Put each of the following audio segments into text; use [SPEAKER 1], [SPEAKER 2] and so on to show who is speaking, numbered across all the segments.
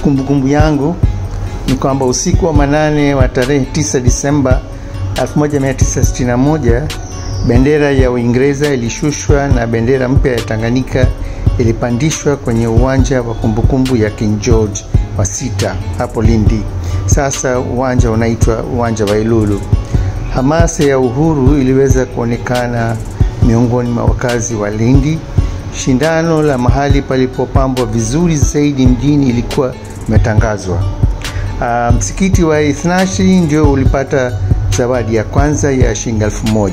[SPEAKER 1] kumbukumbu yangu ni kwamba usiku wa manane wa tarehe 9 Disemba 1961 bendera ya Uingereza ilishushwa na bendera mpya ya Tanganyika ilipandishwa kwenye uwanja wa kumbukumbu ya King George wa 6 hapo Lindi. Sasa uwanja unaitwa uwanja wa Ilulu. Hamasa ya uhuru iliweza kuonekana miongoni mwa wakazi wa Lindi. Shindano la mahali palipopambwa vizuri zaidi mjini ilikuwa imetangazwa. Msikiti wa Ithnashi ndio ulipata zawadi ya kwanza ya shilingi 1000.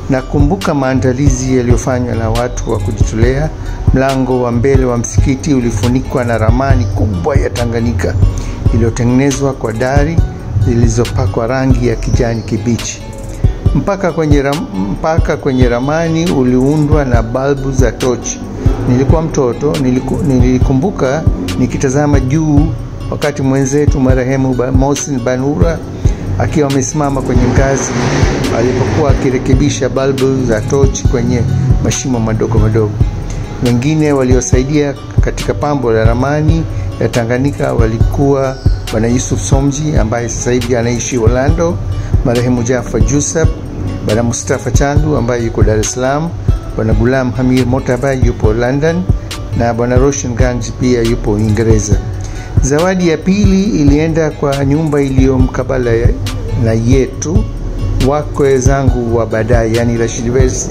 [SPEAKER 1] Nakumbuka maandalizi yaliyofanywa na watu wa kujitolea. Mlango wa mbele wa msikiti ulifunikwa na ramani kubwa ya Tanganyika iliyotengenezwa kwa dari zilizopakwa rangi ya kijani kibichi. Mpaka kwenye ramani uliundwa na balbu za tochi. Nilikuwa mtoto, nilikumbuka nikitazama juu wakati mwenzetu marehemu Mohsin Banura akiwa amesimama kwenye ngazi alipokuwa akirekebisha balbu za tochi kwenye mashimo madogo madogo. Wengine waliosaidia katika pambo la ramani ya Tanganyika walikuwa Bwana Yusuf Somji ambaye sasa hivi anaishi Orlando, marehemu Jafar Jusab, Bwana Mustafa Chandu ambaye yuko Dar es Salaam, Bwana Gulam Hamir Motaba yupo London na Bwana Roshan Ganji pia yupo Uingereza. Zawadi ya pili ilienda kwa nyumba iliyo mkabala na yetu, wakwe zangu wa baadaye, yani Rashid Versi,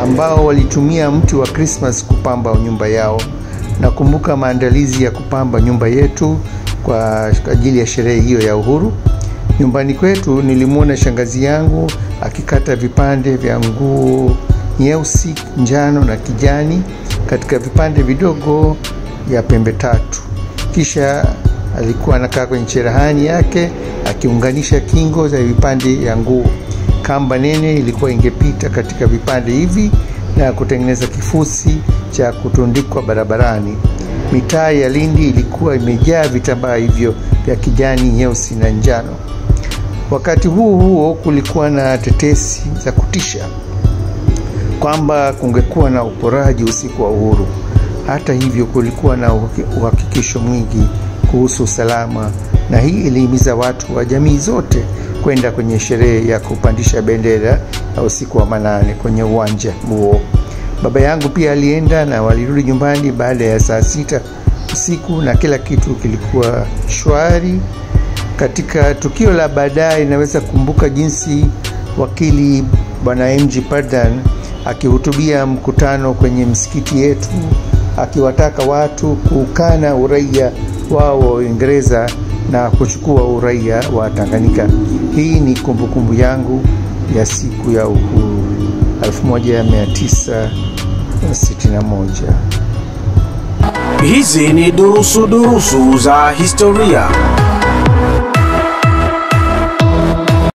[SPEAKER 1] ambao walitumia mti wa Christmas kupamba nyumba yao. Nakumbuka maandalizi ya kupamba nyumba yetu kwa ajili ya sherehe hiyo ya uhuru. Nyumbani kwetu nilimuona shangazi yangu akikata vipande vya nguo nyeusi, njano na kijani katika vipande vidogo ya pembe tatu. Kisha alikuwa anakaa kwenye cherehani yake akiunganisha kingo za vipande ya nguo. Kamba nene ilikuwa ingepita katika vipande hivi na kutengeneza kifusi cha kutundikwa barabarani. Mitaa ya Lindi ilikuwa imejaa vitambaa hivyo vya kijani, nyeusi na njano. Wakati huo kulikuwa na tetesi za kutisha kwamba kungekuwa na uporaji usiku wa uhuru. Hata hivyo kulikuwa na uhakikisho mwingi kuhusu usalama, na hii ilihimiza watu wa jamii zote kwenda kwenye sherehe ya kupandisha bendera ya usiku wa manane kwenye uwanja huo. Baba yangu pia alienda na walirudi nyumbani baada ya saa 6 usiku na kila kitu kilikuwa shwari. Katika tukio la baadaye naweza kumbuka jinsi wakili Bwana MG Pardan akihutubia mkutano kwenye msikiti yetu akiwataka watu kukana uraia wao wa Uingereza na kuchukua uraia wa Tanganyika. Hii ni kumbukumbu yangu ya siku ya uhuru 1961.
[SPEAKER 2] Hizi ni durusu za historia.